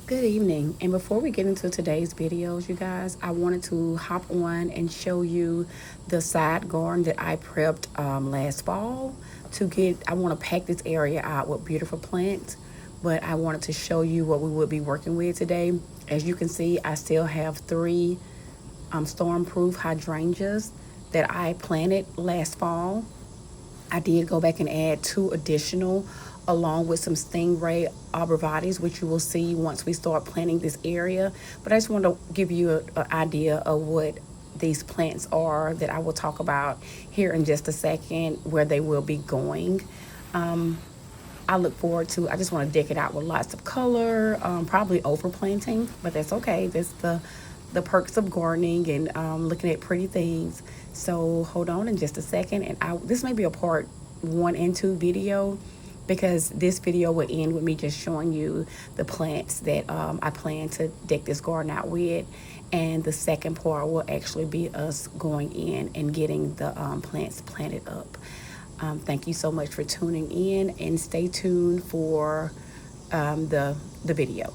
Good evening, and before we get into today's videos, you guys, I wanted to hop on and show you the side garden that I prepped last fall I want to pack this area out with beautiful plants, but I wanted to show you what we would be working with today. As you can see, I still have three storm-proof hydrangeas that I planted last fall. I did go back and add two additional along with some stingray arborvitaes, which you will see once we start planting this area. But I just want to give you an idea of what these plants are that I will talk about here in just a second, where they will be going. I look forward to, I just want to deck it out with lots of color, probably overplanting, but that's okay. That's the perks of gardening and looking at pretty things. So hold on in just a second, and this may be a part 1 and 2 video, because this video will end with me just showing you the plants that I plan to deck this garden out with, and the second part will actually be us going in and getting the plants planted up. Thank you so much for tuning in, and stay tuned for the video.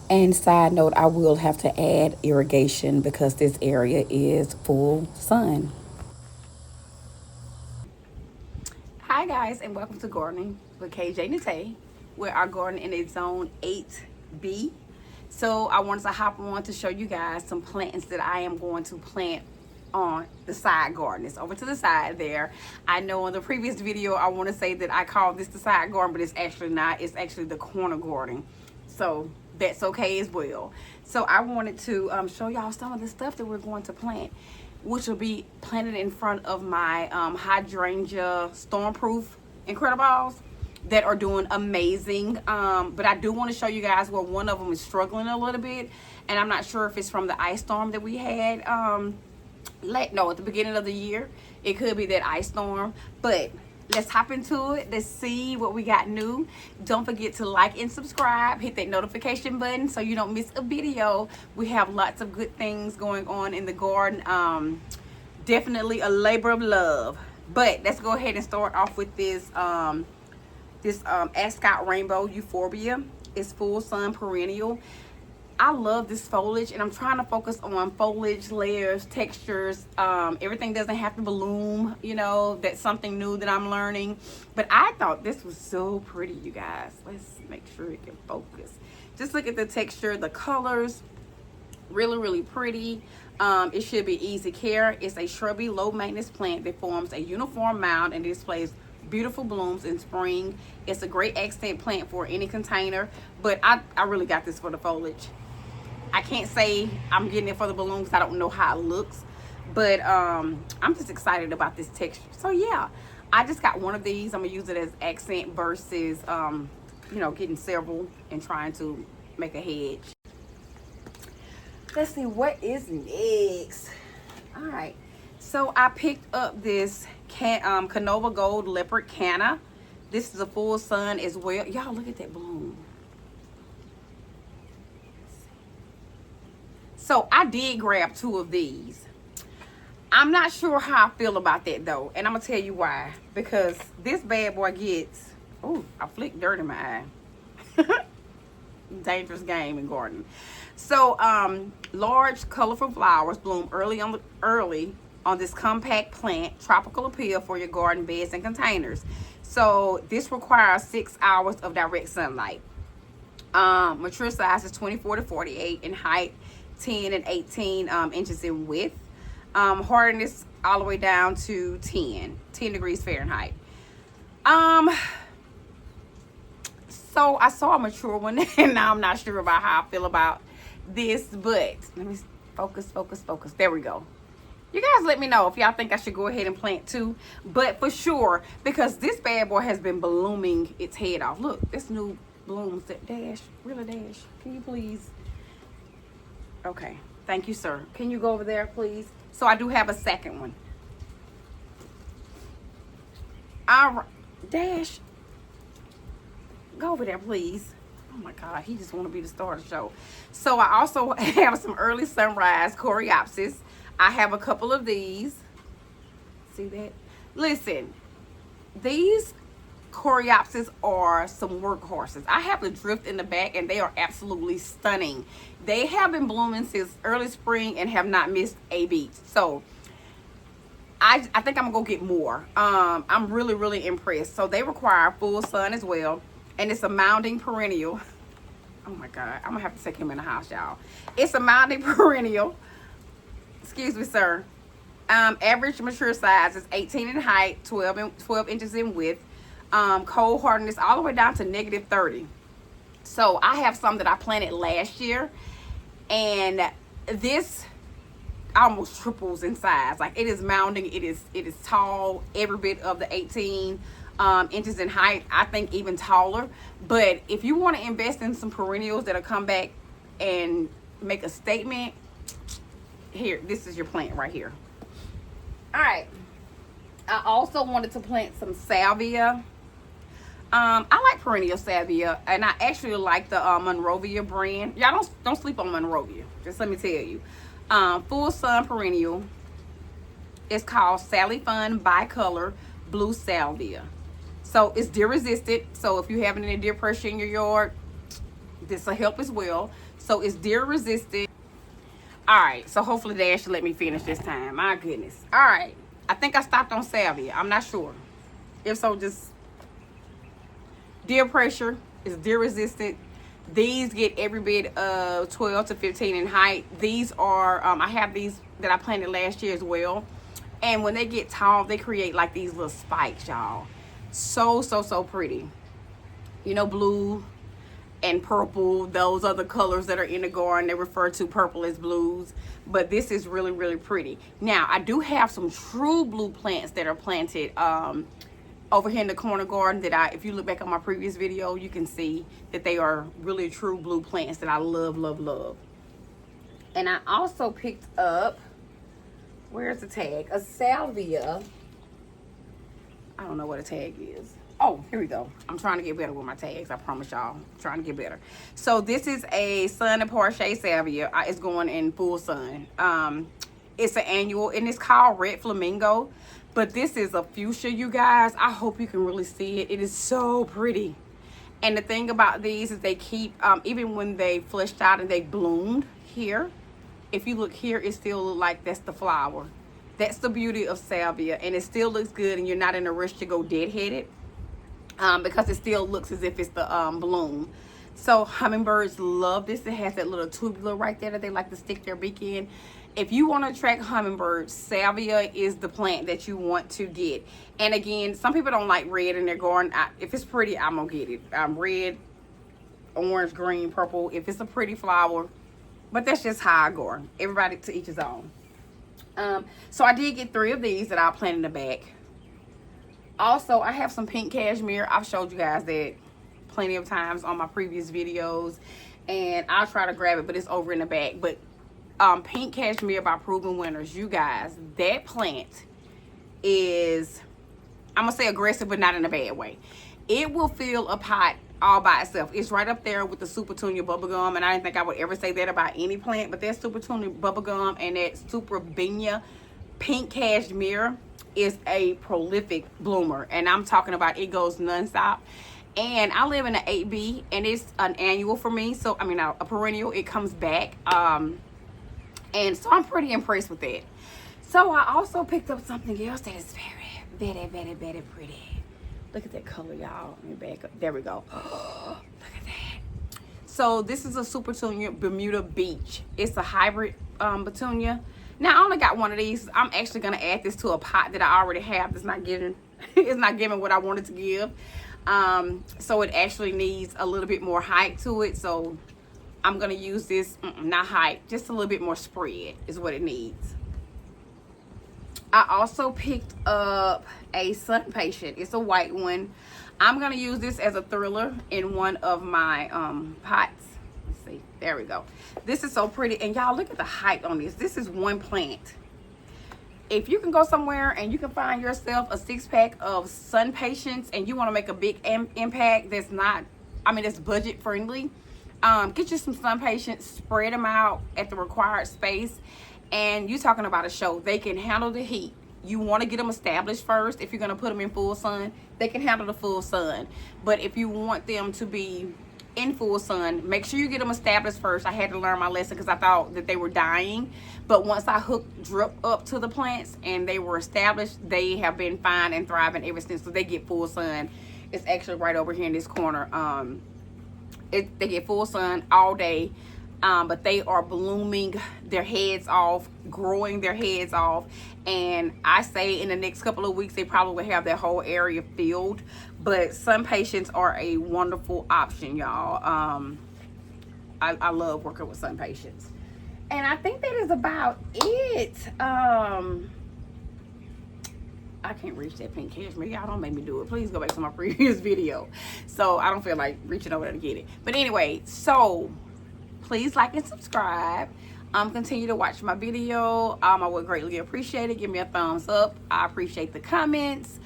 And side note, I will have to add irrigation because this area is full sun. Hi guys, and welcome to Gardening with KJ Nate, where our garden in a zone 8B. So I wanted to hop on to show you guys some plants that I am going to plant on the side garden. It's over to the side there. I know in the previous video I want to say that I called this the side garden, but it's actually not. It's actually the corner garden. So that's okay as well. So I wanted to show y'all some of the stuff that we're going to plant, which will be planted in front of my hydrangea stormproof incredibles that are doing amazing. But I do want to show you guys where one of them is struggling a little bit, and I'm not sure if it's from the ice storm that we had at the beginning of the year. It could be that ice storm, but let's hop into it. Let's see what we got new. Don't forget to like and subscribe. Hit that notification button so you don't miss a video. We have lots of good things going on in the garden. Definitely a labor of love. But let's go ahead and start off with this Ascot Rainbow Euphorbia. It's full sun perennial. I love this foliage, and I'm trying to focus on foliage, layers, textures. Everything doesn't have to bloom, you know. That's something new that I'm learning. But I thought this was so pretty, you guys. Let's make sure it can focus. Just look at the texture, the colors. Really, really pretty. It should be easy care. It's a shrubby, low-maintenance plant that forms a uniform mound and displays beautiful blooms in spring. It's a great accent plant for any container, but I really got this for the foliage. I can't say I'm getting it for the balloons. I don't know how it looks, but I'm just excited about this texture. So yeah, I just got one of these. I'm gonna use it as accent versus getting several and trying to make a hedge. Let's see what is next. All right, so I picked up this Canova Gold Leopard Canna. This is a full sun as well. Y'all look at that bloom. So I did grab 2 of these. I'm not sure how I feel about that though, and I'm gonna tell you why. Because this bad boy gets, I flicked dirt in my eye. Dangerous game in gardening. So large colorful flowers bloom early on this compact plant. Tropical appeal for your garden beds and containers. So this requires 6 hours of direct sunlight. Mature size is 24 to 48 in height, 10 and 18 inches in width. Hardness all the way down to 10 degrees Fahrenheit. So I saw a mature one and now I'm not sure about how I feel about this, but let me focus. There we go. You guys let me know if y'all think I should go ahead and plant 2, but for sure, because this bad boy has been blooming its head off. Look, this new blooms. Dash, really, Dash, can you please? Okay, thank you, sir. Can you go over there, please? So I do have a second one. All right, Dash, go over there, please. Oh my God, he just want to be the star of the show. So I also have some early sunrise coreopsis. I have a couple of these. See that? Listen, these coreopsis are some workhorses. I have the drift in the back, and they are absolutely stunning. They have been blooming since early spring and have not missed a beat. So I think I'm gonna go get more. I'm really impressed. So they require full sun as well, and it's a mounding perennial. Oh my God, I'm gonna have to take him in the house, y'all. It's a mounding perennial. Excuse me, sir. Average mature size is 18 in height, 12 inches in width. Cold hardness all the way down to -30. So I have some that I planted last year, and this almost triples in size. Like, it is mounding. It is tall, every bit of the 18 inches in height. I think even taller. But if you want to invest in some perennials that'll come back and make a statement, here, this is your plant right here. All right. I also wanted to plant some salvia. I like perennial salvia, and I actually like the Monrovia brand. Y'all don't sleep on Monrovia. Just let me tell you. Full sun perennial. It's called Sally Fun Bicolor Blue Salvia. So it's deer resistant. So if you have any deer pressure in your yard, this will help as well. So it's deer resistant. All right. So hopefully Dash should let me finish this time. My goodness. All right. I think I stopped on salvia. I'm not sure. If so, just deer pressure is deer resistant. These get every bit of 12 to 15 in height. These are, I have these that I planted last year as well. And when they get tall, they create like these little spikes, y'all. So pretty. You know, blue and purple, those are the colors that are in the garden. They refer to purple as blues. But this is really pretty. Now, I do have some true blue plants that are planted over here in the corner garden that if you look back on my previous video, you can see that they are really true blue plants that I love. And I also picked up, where's the tag? A salvia. I don't know what a tag is. Oh, here we go. I'm trying to get better with my tags. I promise y'all. I'm trying to get better. So this is a Sun and Porche salvia. It's going in full sun. It's an annual, and it's called Red Flamingo. But this is a fuchsia, you guys. I hope you can really see it. It is so pretty. And the thing about these is they keep, even when they fleshed out and they bloomed here, if you look here, it still looks like that's the flower. That's the beauty of salvia. And it still looks good, and you're not in a rush to go deadheaded, because it still looks as if it's the bloom. So hummingbirds love this. It has that little tubular right there that they like to stick their beak in. If you want to attract hummingbirds, salvia is the plant that you want to get. And again, some people don't like red in their garden. If it's pretty, I'm going to get it. Red, orange, green, purple. If it's a pretty flower. But that's just how I garden. Everybody to each his own. So I did get 3 of these that I'll plant in the back. Also, I have some pink cashmere. I've showed you guys that plenty of times on my previous videos. And I'll try to grab it, but it's over in the back. But pink cashmere by Proven Winners, you guys, that plant is, I'm gonna say aggressive, but not in a bad way. It will fill a pot all by itself. It's right up there with the Super Tunia bubblegum, and I didn't think I would ever say that about any plant, but that Super Tunia bubblegum and that Super Benia pink cashmere is a prolific bloomer, and I'm talking about it goes nonstop. And I live in an 8B, and it's an annual for me, so I mean a perennial. It comes back. And so I'm pretty impressed with that. So I also picked up something else that is very pretty. Look at that color, y'all. Let me back up. There we go. Oh, look at that. So this is a Super Tunia Bermuda Beach. It's a hybrid petunia. Now I only got one of these. I'm actually gonna add this to a pot that I already have that's not giving it's not giving what I wanted to give. So it actually needs a little bit more height to it. So I'm going to use this, not height, just a little bit more spread is what it needs. I also picked up a Sun Patient. It's a white one. I'm going to use this as a thriller in one of my pots. Let's see. There we go. This is so pretty. And y'all, look at the height on this. This is one plant. If you can go somewhere and you can find yourself a 6-pack of Sun Patients and you want to make a big impact that's not, that's budget friendly, get you some Sun Patients, spread them out at the required space, and you're talking about a show. They can handle the heat. You want to get them established first. If you're going to put them in full sun, they can handle the full sun. But if you want them to be in full sun, make sure you get them established first. I had to learn my lesson because I thought that they were dying, but once I hooked drip up to the plants and they were established, they have been fine and thriving ever since. So they get full sun. It's actually right over here in this corner. They get full sun all day, but they are blooming their heads off, growing their heads off, and I say in the next couple of weeks they probably will have that whole area filled. But sun patients are a wonderful option, y'all. I love working with sun patients, and I think that is about it. I can't reach that pink cashmere. Y'all don't make me do it. Please go back to my previous video. So I don't feel like reaching over there to get it. But anyway, so please like and subscribe. Continue to watch my video. I would greatly appreciate it. Give me a thumbs up. I appreciate the comments.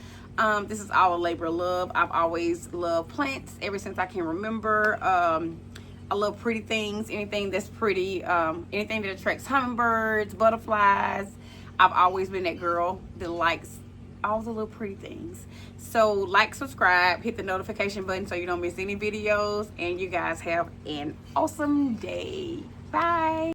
This is all a labor of love. I've always loved plants ever since I can remember. I love pretty things. Anything that's pretty. Anything that attracts hummingbirds, butterflies. I've always been that girl that likes all the little pretty things. So like, subscribe, hit the notification button so you don't miss any videos, and you guys have an awesome day. Bye.